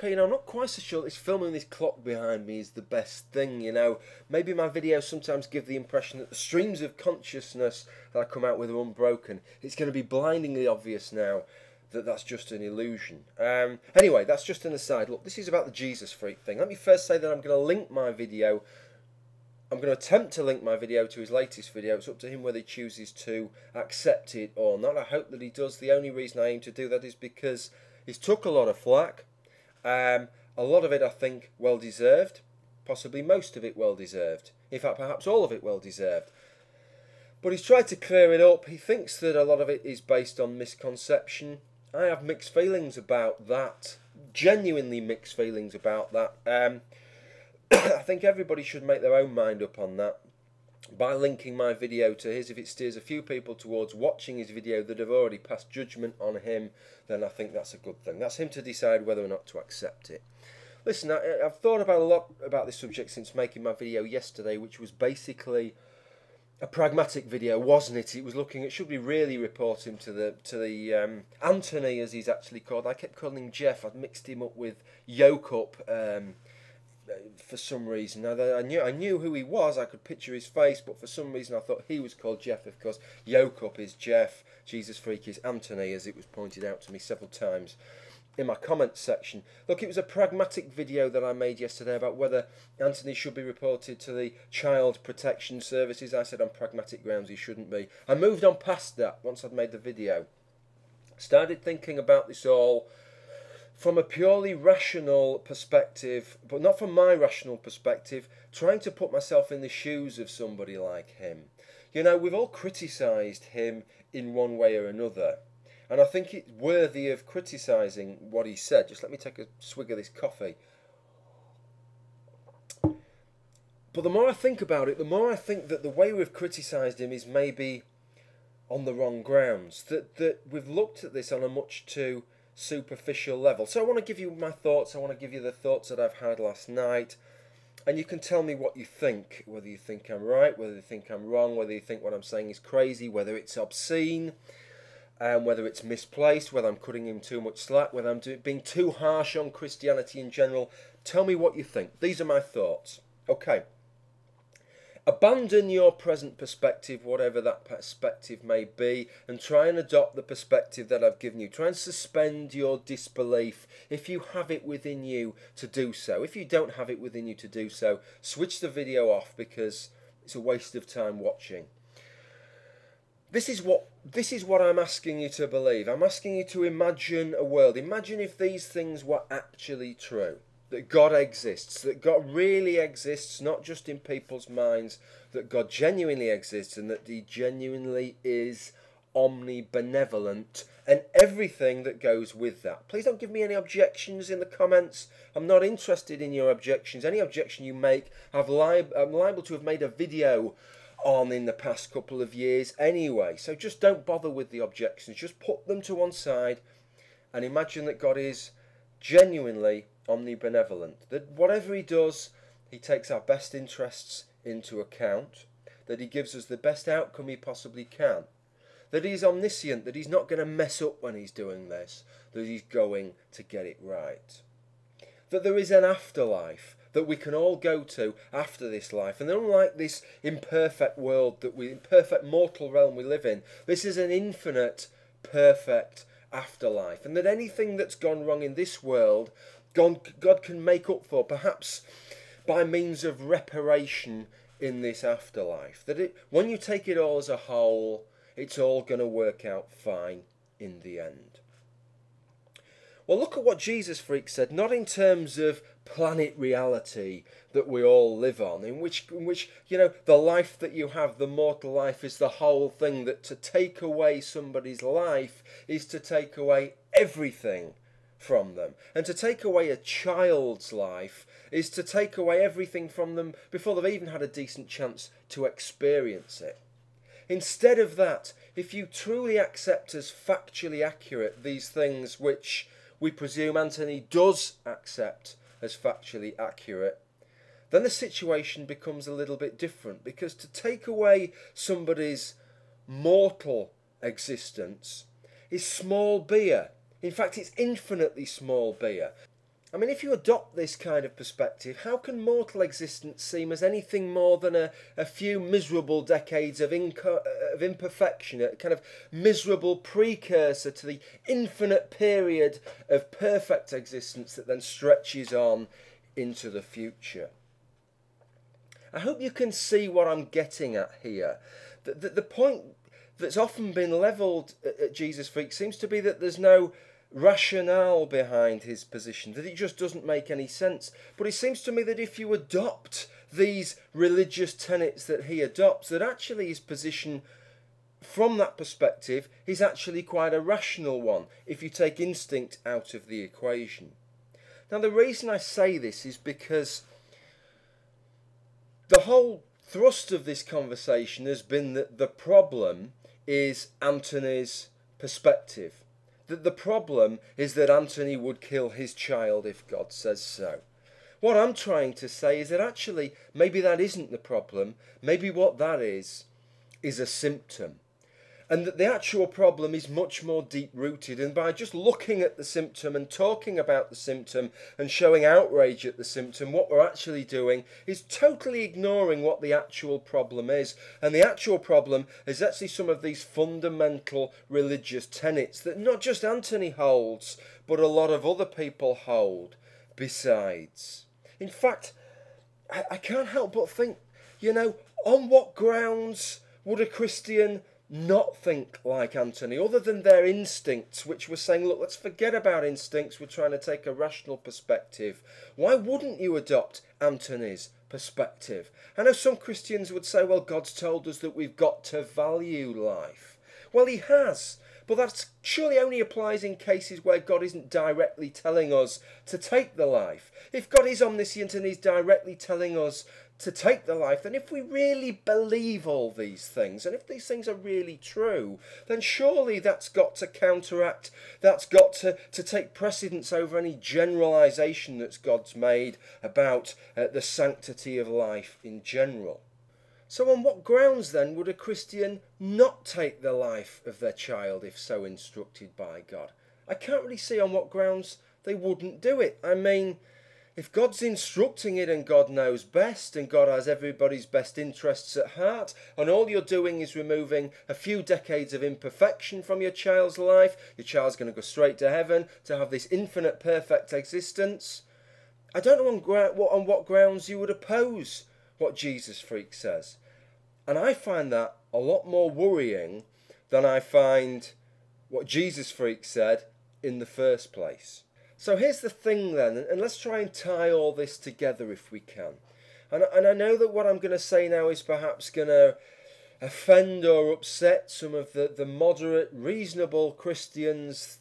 okay, you know, I'm not quite so sure this filming this clock behind me is the best thing, you know. Maybe my videos sometimes give the impression that the streams of consciousness that I come out with are unbroken. It's going to be blindingly obvious now that that's just an illusion. Anyway, that's just an aside. Look, this is about the Jesus Freak thing. Let me first say that I'm going to link my video. I'm going to attempt to link my video to his latest video. It's up to him whether he chooses to accept it or not. I hope that he does. The only reason I aim to do that is because he's took a lot of flack. A lot of it, I think, well-deserved. Possibly most of it well-deserved. In fact, perhaps all of it well-deserved. But he's tried to clear it up. He thinks that a lot of it is based on misconception. I have mixed feelings about that. Genuinely mixed feelings about that. I think everybody should make their own mind up on that by linking my video to his. If it steers a few people towards watching his video that have already passed judgment on him, then I think that's a good thing. That's him to decide whether or not to accept it. Listen, I've thought about a lot about this subject since making my video yesterday, which was basically a pragmatic video, wasn't it? It was looking at, should we really report him to the Anthony, as he's actually called. I kept calling him Jeff. I'd mixed him up with Yoke for some reason. Now, I knew who he was, I could picture his face, but for some reason I thought he was called Jeff. Of course, Yoke is Jeff, Jesus Freak is Anthony, as it was pointed out to me several times in my comments section. Look, it was a pragmatic video that I made yesterday about whether Anthony should be reported to the Child Protection Services. I said on pragmatic grounds he shouldn't be. I moved on past that once I'd made the video. Started thinking about this all from a purely rational perspective, but not from my rational perspective, trying to put myself in the shoes of somebody like him. You know, we've all criticised him in one way or another, and I think it's worthy of criticising what he said. Just let me take a swig of this coffee. But the more I think about it, the more I think that the way we've criticised him is maybe on the wrong grounds, that we've looked at this on a much too superficial level. So I want to give you my thoughts. I want to give you the thoughts that I've had last night, and you can tell me what you think, whether you think I'm right, whether you think I'm wrong, whether you think what I'm saying is crazy, whether it's obscene, whether it's misplaced, whether I'm cutting him too much slack, whether I'm being too harsh on Christianity in general. Tell me what you think. These are my thoughts. Okay. Abandon your present perspective, whatever that perspective may be, and try and adopt the perspective that I've given you. Try and suspend your disbelief if you have it within you to do so. If you don't have it within you to do so, switch the video off because it's a waste of time watching. This is what I'm asking you to believe. I'm asking you to imagine a world. Imagine if these things were actually true. That God exists, that God really exists, not just in people's minds, that God genuinely exists and that He genuinely is omnibenevolent and everything that goes with that. Please don't give me any objections in the comments. I'm not interested in your objections. Any objection you make, I'm liable to have made a video on in the past couple of years anyway. So just don't bother with the objections. Just put them to one side and imagine that God is genuinely omnibenevolent, that whatever He does, He takes our best interests into account, that He gives us the best outcome He possibly can, that He's omniscient, that He's not going to mess up when He's doing this, that He's going to get it right, that there is an afterlife that we can all go to after this life, and unlike this imperfect world, imperfect mortal realm we live in, this is an infinite, perfect afterlife, and that anything that's gone wrong in this world, God can make up for, perhaps by means of reparation in this afterlife. That when you take it all as a whole, it's all going to work out fine in the end. Well, look at what Jesus Freak said, not in terms of planet reality that we all live on, in which you know, the life that you have, the mortal life, is the whole thing, that to take away somebody's life is to take away everything from them. And to take away a child's life is to take away everything from them before they've even had a decent chance to experience it. Instead of that, if you truly accept as factually accurate these things which we presume Anthony does accept as factually accurate, then the situation becomes a little bit different, because to take away somebody's mortal existence is small beer. In fact, it's infinitely small beer. I mean, if you adopt this kind of perspective, how can mortal existence seem as anything more than a few miserable decades of imperfection, a kind of miserable precursor to the infinite period of perfect existence that then stretches on into the future? I hope you can see what I'm getting at here. The point that's often been levelled at Jezuzfreek seems to be that there's no rationale behind his position, that it just doesn't make any sense. But it seems to me that if you adopt these religious tenets that he adopts, that actually his position from that perspective is actually quite a rational one, if you take instinct out of the equation. Now, the reason I say this is because the whole thrust of this conversation has been that the problem is Anthony's perspective. That the problem is that Anthony would kill his child if God says so. What I'm trying to say is that actually maybe that isn't the problem. Maybe what that is a symptom. And that the actual problem is much more deep-rooted. And by just looking at the symptom and talking about the symptom and showing outrage at the symptom, what we're actually doing is totally ignoring what the actual problem is. And the actual problem is actually some of these fundamental religious tenets that not just Anthony holds, but a lot of other people hold besides. In fact, I can't help but think, on what grounds would a Christian not think like Anthony, other than their instincts, which were saying, look, let's forget about instincts, we're trying to take a rational perspective? Why wouldn't you adopt Anthony's perspective? I know some Christians would say, well, God's told us that we've got to value life. Well, he has, but that surely only applies in cases where God isn't directly telling us to take the life. If God is omniscient and he's directly telling us to take the life, then if we really believe all these things, and if these things are really true, then surely that's got to counteract, that's got to take precedence over any generalisation that God's made about the sanctity of life in general. So on what grounds then would a Christian not take the life of their child if so instructed by God? I can't really see on what grounds they wouldn't do it. I mean, if God's instructing it and God knows best and God has everybody's best interests at heart and all you're doing is removing a few decades of imperfection from your child's life, your child's going to go straight to heaven to have this infinite perfect existence, I don't know on what grounds you would oppose what Jezuzfreek says. And I find that a lot more worrying than I find what Jezuzfreek said in the first place. So here's the thing then, and let's try and tie all this together if we can. And I know that what I'm going to say now is perhaps going to offend or upset some of the moderate, reasonable Christians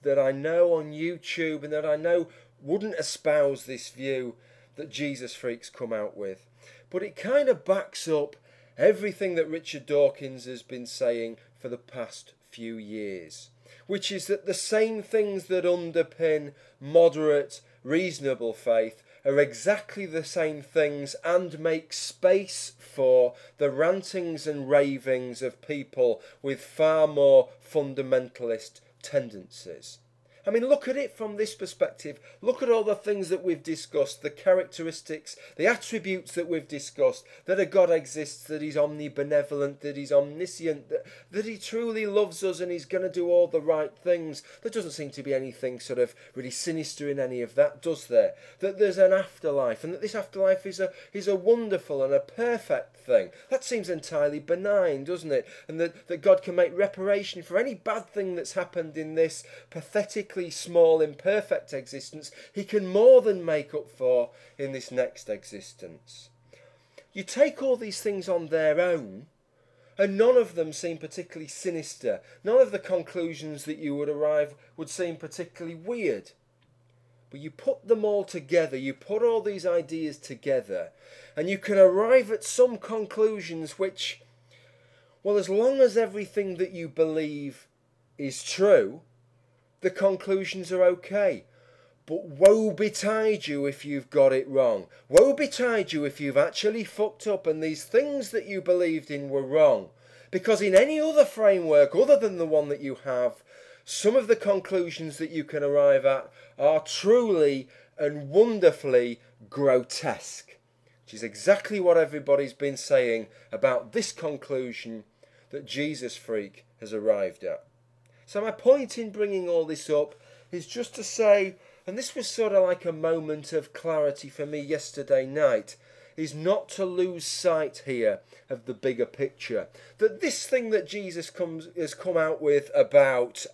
that I know on YouTube and that I know wouldn't espouse this view that Jezuzfreek's come out with. But it kind of backs up everything that Richard Dawkins has been saying for the past few years, which is that the same things that underpin moderate, reasonable faith are exactly the same things and make space for the rantings and ravings of people with far more fundamentalist tendencies. I mean, look at it from this perspective. Look at all the things that we've discussed, the characteristics, the attributes that we've discussed, that a God exists, that he's omnibenevolent, that he's omniscient, that he truly loves us and he's going to do all the right things. There doesn't seem to be anything sort of really sinister in any of that, does there? That there's an afterlife and that this afterlife is a wonderful and a perfect thing. That seems entirely benign, doesn't it? And that God can make reparation for any bad thing that's happened in this pathetic, small, imperfect existence, he can more than make up for in this next existence. You take all these things on their own, and none of them seem particularly sinister. None of the conclusions that you would arrive would seem particularly weird. But you put them all together, you put all these ideas together, and you can arrive at some conclusions which, well, as long as everything that you believe is true, the conclusions are okay. But woe betide you if you've got it wrong. Woe betide you if you've actually fucked up and these things that you believed in were wrong. Because in any other framework other than the one that you have, some of the conclusions that you can arrive at are truly and wonderfully grotesque, which is exactly what everybody's been saying about this conclusion that Jezuzfreek has arrived at. So my point in bringing all this up is just to say, and this was sort of like a moment of clarity for me yesterday night, is not to lose sight here of the bigger picture. That this thing that Jesus has come out with about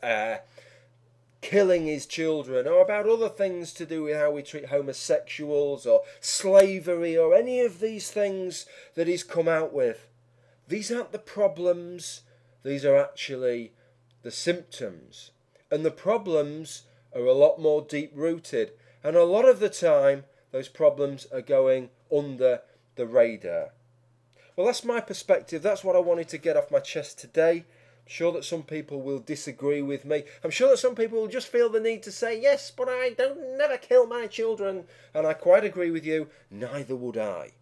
killing his children, or about other things to do with how we treat homosexuals or slavery or any of these things that he's come out with, these aren't the problems, these are actually the symptoms. And the problems are a lot more deep rooted, and a lot of the time those problems are going under the radar. Well, that's my perspective. That's what I wanted to get off my chest today. I'm sure that some people will disagree with me. I'm sure that some people will just feel the need to say, yes, but I don't never kill my children. And I quite agree with you, neither would I.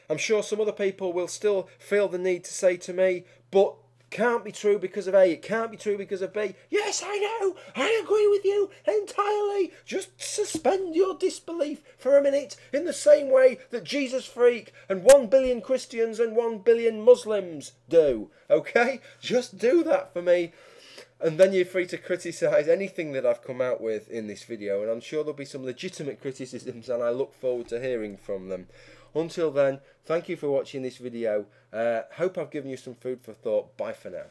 I'm sure some other people will still feel the need to say to me, but can't be true because of A, it can't be true because of B. Yes, I know, I agree with you entirely. Just suspend your disbelief for a minute, in the same way that Jezuzfreek and 1 billion Christians and 1 billion Muslims do. Okay? Just do that for me. And then you're free to criticise anything that I've come out with in this video. And I'm sure there'll be some legitimate criticisms, and I look forward to hearing from them. Until then, thank you for watching this video. Hope I've given you some food for thought. Bye for now.